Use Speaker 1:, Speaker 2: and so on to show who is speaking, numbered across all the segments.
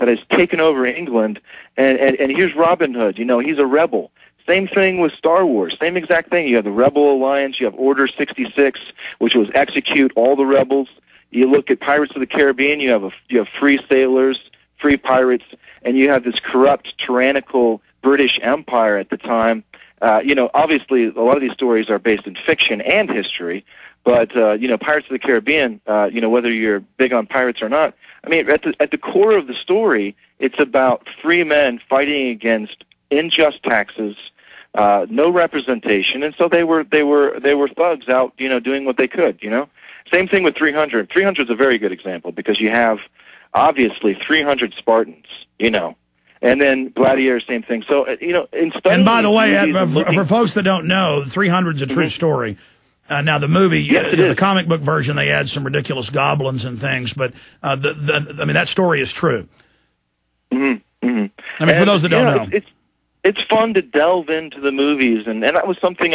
Speaker 1: that has taken over England, and here's Robin Hood. You know, he's a rebel. Same thing with Star Wars. Same exact thing. You have the Rebel Alliance. You have Order 66, which was execute all the rebels. You look at Pirates of the Caribbean. You have free sailors, free pirates, and you have this corrupt, tyrannical British Empire at the time. You know, obviously, a lot of these stories are based in fiction and history, but you know, Pirates of the Caribbean. You know, whether you're big on pirates or not, I mean, at the core of the story, it's about free men fighting against unjust taxes, no representation, and so they were thugs out, you know, doing what they could. You know, same thing with 300. 300 is a very good example because you have obviously 300 Spartans. You know. And then Gladiator, same thing. So, you know, in studying...
Speaker 2: And by the way, for folks that don't know, 300 is a true story. Now, the movie,
Speaker 1: yes,
Speaker 2: the comic book version, they add some ridiculous goblins and things, but, I mean, that story is true.
Speaker 1: Mm-hmm. Mm-hmm.
Speaker 2: I mean, for those that don't know.
Speaker 1: It's fun to delve into the movies, and that was something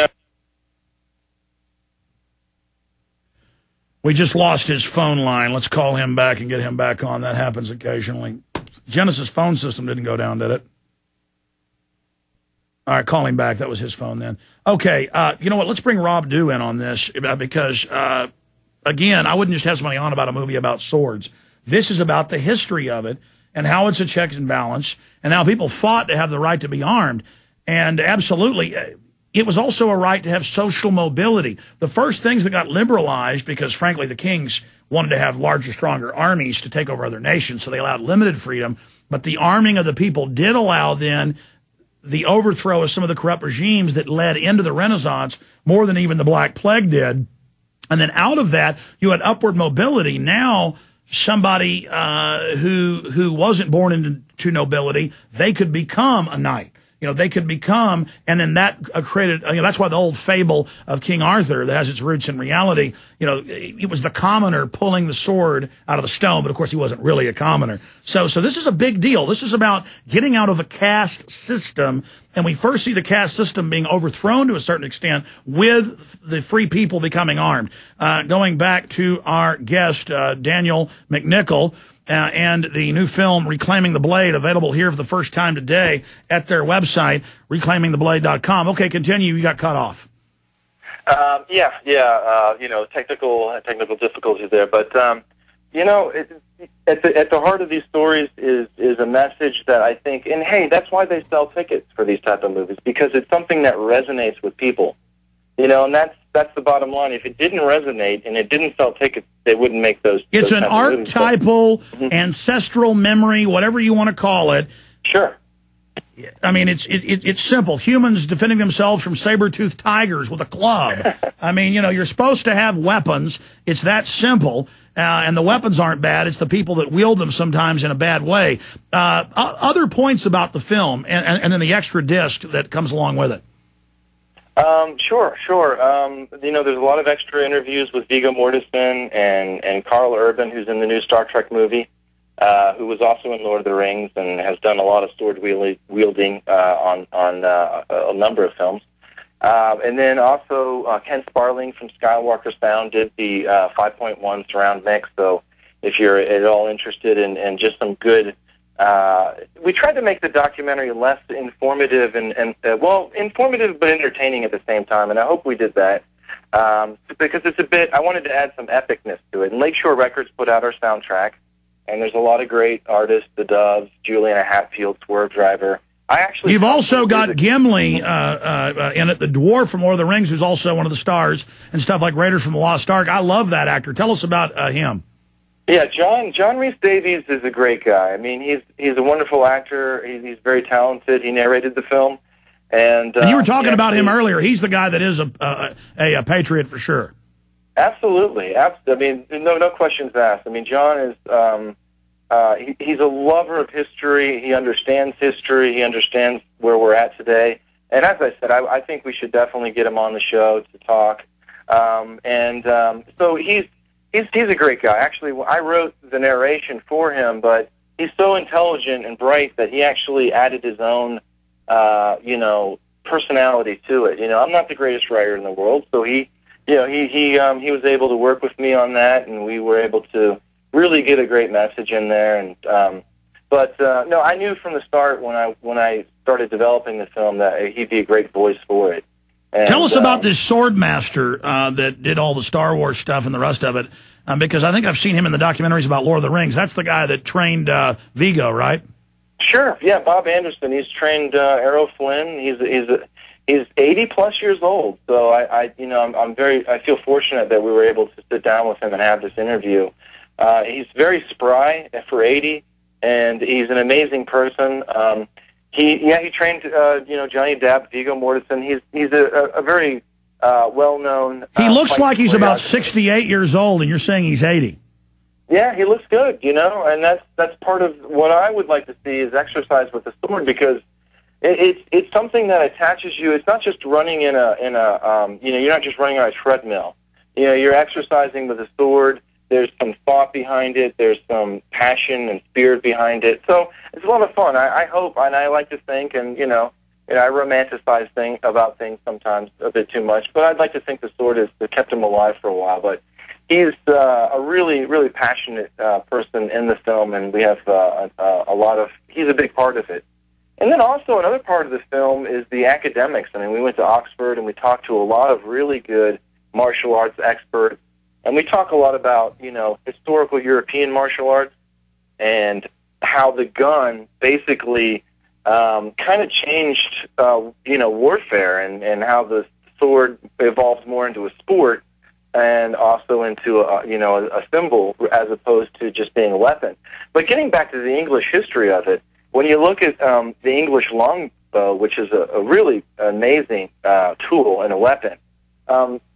Speaker 2: We just lost his phone line. Let's call him back and get him back on. That happens occasionally. Genesis phone system didn't go down, did it? All right, call him back. That was his phone then. Okay, you know what? Let's bring Rob Dew in on this because, again, I wouldn't just have somebody on about a movie about swords. This is about the history of it and how it's a check and balance and how people fought to have the right to be armed. And absolutely, it was also a right to have social mobility. The first things that got liberalized, because, frankly, the kings wanted to have larger, stronger armies to take over other nations, so they allowed limited freedom. But the arming of the people did allow then the overthrow of some of the corrupt regimes that led into the Renaissance more than even the Black Plague did. And then out of that, you had upward mobility. Now, somebody who wasn't born into nobility, they could become a knight. You know, they could become, and then that created, you know, that's why the old fable of King Arthur that has its roots in reality, you know, it was the commoner pulling the sword out of the stone, but of course he wasn't really a commoner. So this is a big deal. This is about getting out of a caste system, and we first see the caste system being overthrown to a certain extent with the free people becoming armed. Going back to our guest, Daniel McNicoll, and the new film, Reclaiming the Blade, available here for the first time today at their website, reclaimingtheblade.com. Okay, continue. You got cut off.
Speaker 1: You know, technical difficulties there. But, you know, at the heart of these stories is a message that I think, and hey, that's why they sell tickets for these type of movies, because it's something that resonates with people. You know, and that's the bottom line. If it didn't resonate and it didn't sell tickets, they wouldn't make those.
Speaker 2: It's an archetypal, ancestral memory, whatever you want to call it.
Speaker 1: Sure.
Speaker 2: I mean, it's simple. Humans defending themselves from saber-toothed tigers with a club. I mean, you know, you're supposed to have weapons. It's that simple. And the weapons aren't bad. It's the people that wield them sometimes in a bad way. Other points about the film and then the extra disc that comes along with it.
Speaker 1: Sure. You know, there's a lot of extra interviews with Viggo Mortensen and Carl Urban, who's in the new Star Trek movie, who was also in Lord of the Rings and has done a lot of sword wielding on a number of films. And then also Ken Sparling from Skywalker Sound did the 5.1 surround mix. So if you're at all interested in just some good. We tried to make the documentary less informative and informative but entertaining at the same time, and I hope we did that because it's a bit. I wanted to add some epicness to it. And Lakeshore Records put out our soundtrack, and there's a lot of great artists: the Doves, Juliana Hatfield, Swerve Driver.
Speaker 2: You've also got Gimli in it, the dwarf from Lord of the Rings, who's also one of the stars, and stuff like Raiders from the Lost Ark. I love that actor. Tell us about him.
Speaker 1: Yeah, John Rhys Davies is a great guy. I mean, he's a wonderful actor. He's very talented. He narrated the film, and
Speaker 2: you were talking about him earlier. He's the guy that is a patriot for sure.
Speaker 1: Absolutely. I mean, no questions asked. I mean, John is he's a lover of history. He understands history. He understands where we're at today. And as I said, I think we should definitely get him on the show to talk. So he's a great guy. Actually, I wrote the narration for him, but he's so intelligent and bright that he actually added his own, personality to it. You know, I'm not the greatest writer in the world, so he was able to work with me on that, and we were able to really get a great message in there. And But no, I knew from the start when I started developing the film that he'd be a great voice for it. And,
Speaker 2: tell us about this sword master that did all the Star Wars stuff and the rest of it, because I think I've seen him in the documentaries about Lord of the Rings. That's the guy that trained Viggo, right?
Speaker 1: Sure. Yeah, Bob Anderson. He's trained Errol Flynn. He's 80 plus years old. So I feel fortunate that we were able to sit down with him and have this interview. He's very spry for 80, and he's an amazing person. He trained Johnny Depp, Viggo Mortensen. He's a very well-known.
Speaker 2: He looks like he's about 68 years old, and you're saying he's 80.
Speaker 1: Yeah, he looks good, and that's part of what I would like to see is exercise with the sword, because it's something that attaches you. It's not just running you're not just running on a treadmill. You're exercising with a sword. There's some thought behind it. There's some passion and spirit behind it. So it's a lot of fun. I hope, and I like to think, and I romanticize about things sometimes a bit too much. But I'd like to think the sword has kept him alive for a while. But he's a really, really passionate person in the film, and we have a lot of. He's a big part of it. And then also another part of the film is the academics. I mean, we went to Oxford and we talked to a lot of really good martial arts experts. And we talk a lot about, historical European martial arts and how the gun basically kind of changed, warfare and how the sword evolved more into a sport and also into, a symbol as opposed to just being a weapon. But getting back to the English history of it, when you look at the English longbow, which is a really amazing tool and a weapon,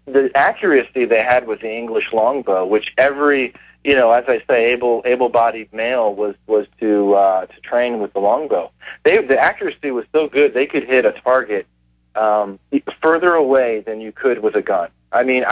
Speaker 1: the accuracy they had with the English longbow, which every, as I say, able-bodied male was to train with the longbow. The accuracy was so good they could hit a target further away than you could with a gun. I mean,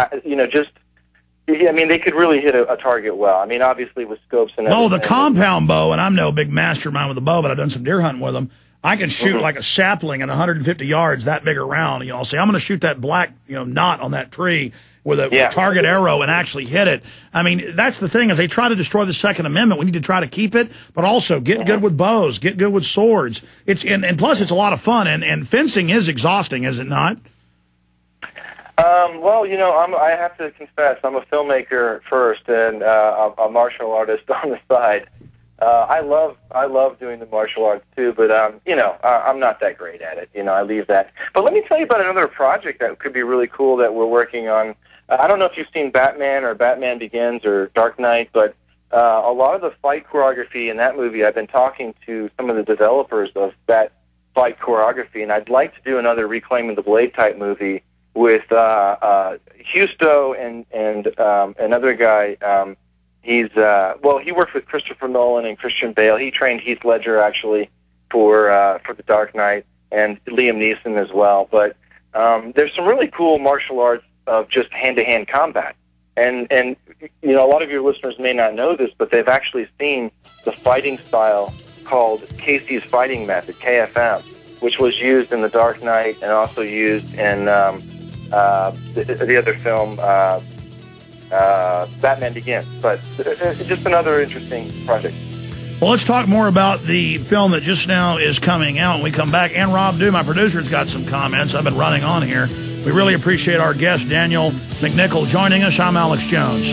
Speaker 1: they could really hit a target well. I mean, obviously with scopes and everything.
Speaker 2: Oh, the compound bow, and I'm no big mastermind with a bow, but I've done some deer hunting with them. I can shoot like a sapling at 150 yards, that big around. I'll say, I'm going to shoot that black, knot on that tree with a target arrow and actually hit it. I mean, that's the thing, is they try to destroy the Second Amendment. We need to try to keep it, but also get good with bows, get good with swords. And plus it's a lot of fun, and fencing is exhausting, is it not?
Speaker 1: Well, I have to confess, I'm a filmmaker first and a martial artist on the side. I love doing the martial arts too, but I'm not that great at it. I leave that. But let me tell you about another project that could be really cool that we're working on. I don't know if you've seen Batman or Batman Begins or Dark Knight, but a lot of the fight choreography in that movie, I've been talking to some of the developers of that fight choreography, and I'd like to do another Reclaiming the Blade type movie with Husto and another guy. He worked with Christopher Nolan and Christian Bale. He trained Heath Ledger actually for The Dark Knight, and Liam Neeson as well. But there's some really cool martial arts of just hand-to-hand combat. And a lot of your listeners may not know this, but they've actually seen the fighting style called Casey's Fighting Method, KFM, which was used in The Dark Knight and also used in the other film, Batman Begins. But just another interesting project.
Speaker 2: Well, let's talk more about the film that just now is coming out when we come back. And Rob Dew, my producer, has got some comments. I've been running on here. We really appreciate our guest, Daniel McNicoll, joining us. I'm Alex Jones.